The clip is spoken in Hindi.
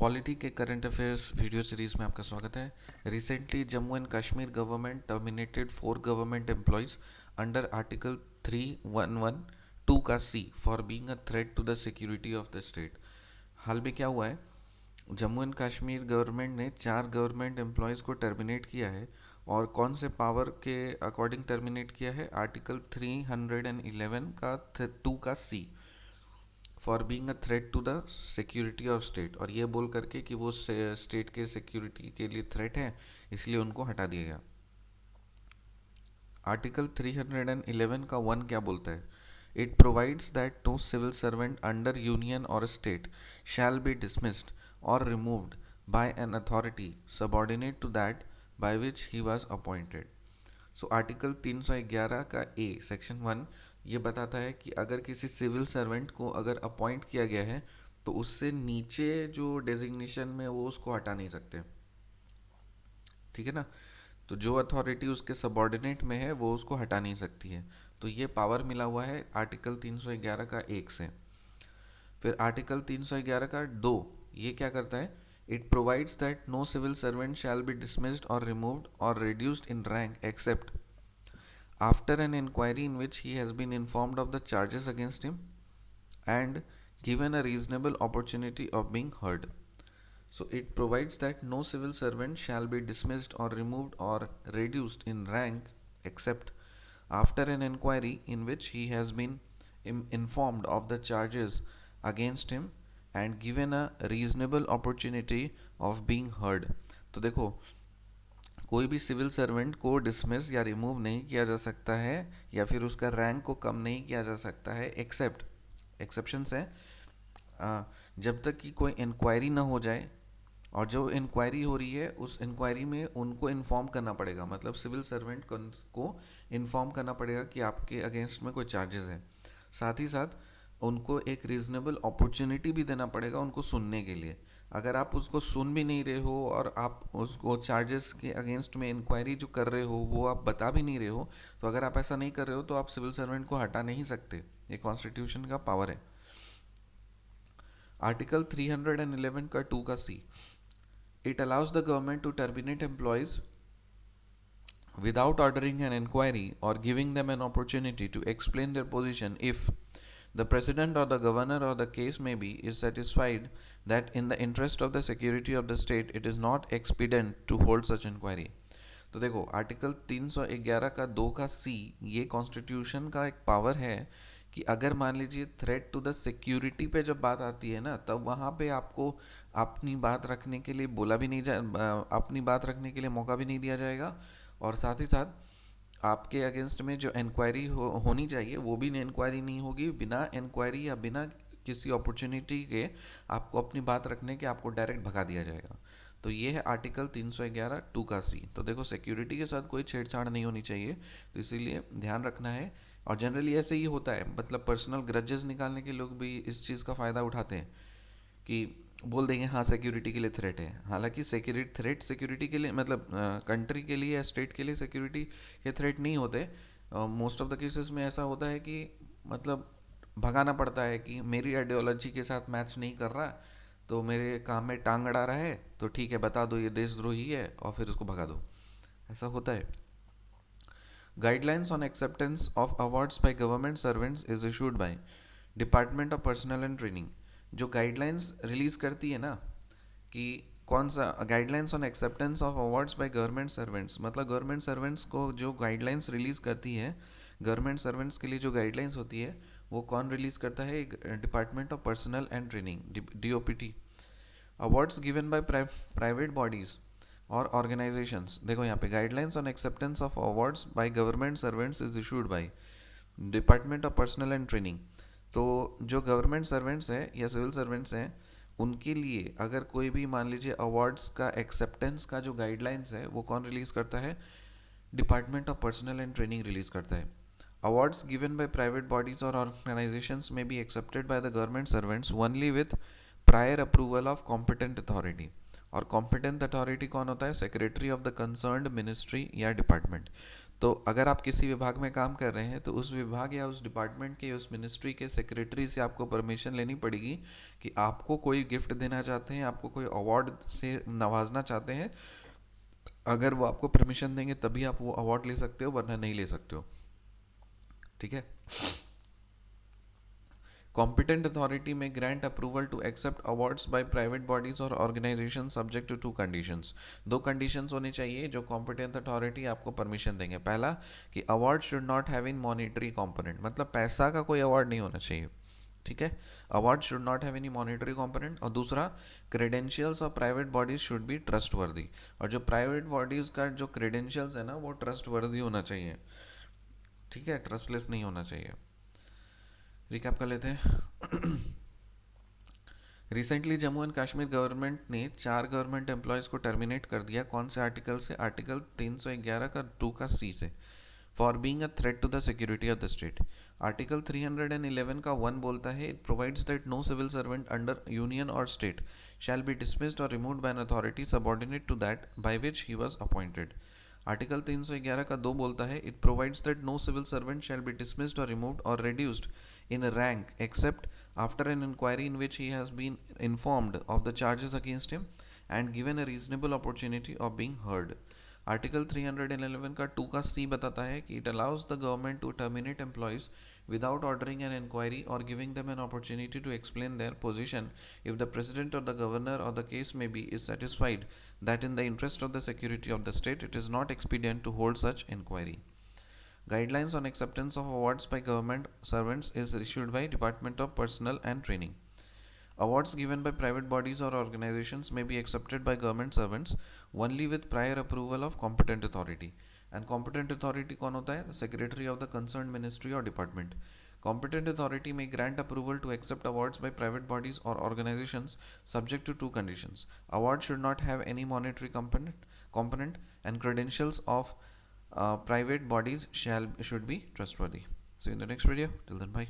पॉलिटी के करंट अफेयर्स वीडियो सीरीज में आपका स्वागत है। Recently Jammu and Kashmir government terminated 4 government employees under article 311(2) का C for being a threat to the security of the state. हाल में क्या हुआ है, जम्मू एंड कश्मीर गवर्नमेंट ने 4 गवर्नमेंट एम्प्लॉयज़ को टर्मिनेट किया है। और कौन से पावर के अकॉर्डिंग टर्मिनेट किया है? आर्टिकल 311 का 2 का C, for being a threat to the security of state. और ये बोल करके कि वो स्टेट के सिक्योरिटी के लिए थ्रेट है, इसलिए उनको हटा दिया गया। आर्टिकल 311 का 1 क्या बोलता है? It provides that no civil servant under union और स्टेट शैल बी डिसमिस्ड और removed by an authority subordinate to that by which he was appointed. So article 311 का ए सेक्शन 1 ये बताता है कि अगर किसी सिविल सर्वेंट को अगर अपॉइंट किया गया है तो उससे नीचे जो डेजिग्नेशन में वो उसको हटा नहीं सकते। ठीक है ना? तो जो अथॉरिटी उसके सबऑर्डिनेट में है वो उसको हटा नहीं सकती है। तो ये पावर मिला हुआ है आर्टिकल 311 का 1 से। फिर आर्टिकल 311 का 2 ये क्या करता है? It provides that no civil servant shall be dismissed और रिमूव्ड और reduced in rank except after an inquiry in which he has been informed of the charges against him and given a reasonable opportunity of being heard. So it provides that no civil servant shall be dismissed or removed or reduced in rank except after an inquiry in which he has been informed of the charges against him and given a reasonable opportunity of being heard. तो देखो, कोई भी सिविल सर्वेंट को डिसमिस या रिमूव नहीं किया जा सकता है या फिर उसका रैंक को कम नहीं किया जा सकता है, एक्सेप्ट एक्सेप्शंस है जब तक कि कोई इंक्वायरी ना हो जाए। और जो इंक्वायरी हो रही है उस इंक्वायरी में उनको इन्फॉर्म करना पड़ेगा, मतलब सिविल सर्वेंट को इन्फॉर्म करना पड़ेगा कि आपके अगेंस्ट में कोई चार्जेस है। साथ ही साथ उनको एक रीजनेबल अपॉर्चुनिटी भी देना पड़ेगा उनको सुनने के लिए। अगर आप उसको सुन भी नहीं रहे हो और आप उसको चार्जेस के अगेंस्ट में इंक्वायरी जो कर रहे हो वो आप बता भी नहीं रहे हो, तो अगर आप ऐसा नहीं कर रहे हो तो आप सिविल सर्वेंट को हटा नहीं सकते। ये कॉन्स्टिट्यूशन का पावर है। आर्टिकल 311 का 2 का C, it allows the government to terminate employees without ordering an inquiry or giving them an opportunity to explain their position if the president or the governor or the case may be is satisfied that in the interest of the security of the state it is not expedient to hold such inquiry. तो देखो, आर्टिकल 311 का 2 का सी ये कॉन्स्टिट्यूशन का एक पावर है कि अगर मान लीजिए थ्रेट टू द सिक्योरिटी पे जब बात आती है ना, तब वहाँ पे आपको अपनी बात रखने के लिए बोला भी नहीं अपनी बात रखने के लिए मौका भी नहीं दिया जाएगा। और साथ ही साथ आपके अगेंस्ट में जो इंक्वायरी होनी चाहिए वो भी इंक्वायरी नहीं होगी। बिना इंक्वायरी या बिना किसी अपॉर्चुनिटी के आपको अपनी बात रखने के आपको डायरेक्ट भगा दिया जाएगा। तो ये है आर्टिकल 311 2 का सी। तो देखो, सिक्योरिटी के साथ कोई छेड़छाड़ नहीं होनी चाहिए, तो इसीलिए ध्यान रखना है। और जनरली ऐसे ही होता है, मतलब पर्सनल ग्रजेस निकालने के लोग भी इस चीज़ का फ़ायदा उठाते हैं कि बोल देंगे हाँ सिक्योरिटी के लिए थ्रेट है। हालांकि सिक्योरिटी थ्रेट सिक्योरिटी के लिए मतलब कंट्री के लिए या स्टेट के लिए सिक्योरिटी के थ्रेट नहीं होते। मोस्ट ऑफ द केसेस में ऐसा होता है कि मतलब भगाना पड़ता है कि मेरी आइडियोलॉजी के साथ मैच नहीं कर रहा, तो मेरे काम में टांग अड़ा रहा है, तो ठीक है बता दो ये देशद्रोही है और फिर उसको भगा दो। ऐसा होता है। Guidelines on acceptance of awards by government servants is issued by department of personal and training. जो गाइडलाइंस रिलीज करती है ना, कि कौन सा guidelines on acceptance of awards by government servants, मतलब गवर्नमेंट सर्वेंट्स को जो गाइडलाइंस रिलीज करती है, गवर्नमेंट सर्वेंट्स के लिए जो गाइडलाइंस होती है वो कौन रिलीज करता है? Department of personal and training, DOPT. Awards given by private bodies और ऑर्गेनाइजेशंस। देखो यहाँ पे guidelines on acceptance of awards by government servants is issued by department of personal and training. तो जो गवर्नमेंट सर्वेंट्स हैं या सिविल सर्वेंट्स हैं उनके लिए अगर कोई भी मान लीजिए अवार्ड्स का एक्सेप्टेंस का जो गाइडलाइंस है वो कौन रिलीज करता है? Department of personal and training release करता है। Awards given by private bodies और ऑर्गेनाइजेशंस में be accepted by the government servants only with prior approval of competent authority. और कॉम्पिटेंट अथॉरिटी कौन होता है? Secretary of the concerned ministry या डिपार्टमेंट। तो अगर आप किसी विभाग में काम कर रहे हैं तो उस विभाग या उस डिपार्टमेंट के उस मिनिस्ट्री के सेक्रेटरी से आपको परमिशन लेनी पड़ेगी कि आपको कोई गिफ्ट देना चाहते हैं, आपको कोई अवार्ड से नवाजना चाहते हैं। अगर वो आपको परमिशन देंगे तभी आप वो अवार्ड ले सकते हो, वरना नहीं ले सकते हो। ठीक है। Competent authority may grant approval to accept awards by private bodies or organizations subject to two conditions. दो conditions होनी चाहिए जो competent authority आपको permission देंगे। पहला कि award should not have in monetary component, मतलब पैसा का कोई award नहीं होना चाहिए। ठीक है, award should not have any monetary component. और दूसरा, credentials of private bodies should be trustworthy, और जो प्राइवेट बॉडीज का जो क्रेडेंशियल्स है ना वो ट्रस्टवर्दी होना चाहिए। ठीक है, ट्रस्टलेस नहीं होना चाहिए। रिकैप कर लेते हैं। Recently Jammu and Kashmir government ने 4 गवर्नमेंट एम्प्लॉयज़ को टर्मिनेट कर दिया। कौन से आर्टिकल से? आर्टिकल 311 का 2 का सी से, for being a threat to the security of the state. Article 311 का 1 बोलता है, it provides that no civil servant under union और स्टेट शैल बी डिसमिस्ड और removed by an authority subordinate to that by which he was appointed. Article 311 का 2 बोलता है, it provides that no civil servant shall be dismissed और रिमूव्ड और reduced in rank except after an inquiry in which he has been informed of the charges against him and given a reasonable opportunity of being heard. Article 311 का 2 का सी बताता है कि it allows the government to terminate employees without ordering an inquiry or giving them an opportunity to explain their position if the president or the governor or the case may be is satisfied that in the interest of the security of the state it is not expedient to hold such inquiry. Guidelines on acceptance of awards by government servants is issued by Department of Personnel and Training. Awards given by private bodies or organizations may be accepted by government servants only with prior approval of competent authority. And competent authority कौन होता है? Secretary of the concerned ministry or department. Competent authority may grant approval to accept awards by private bodies or organizations subject to two conditions. Award should not have any monetary component and credentials of private bodies should be trustworthy. See you in the next video. Till then, bye.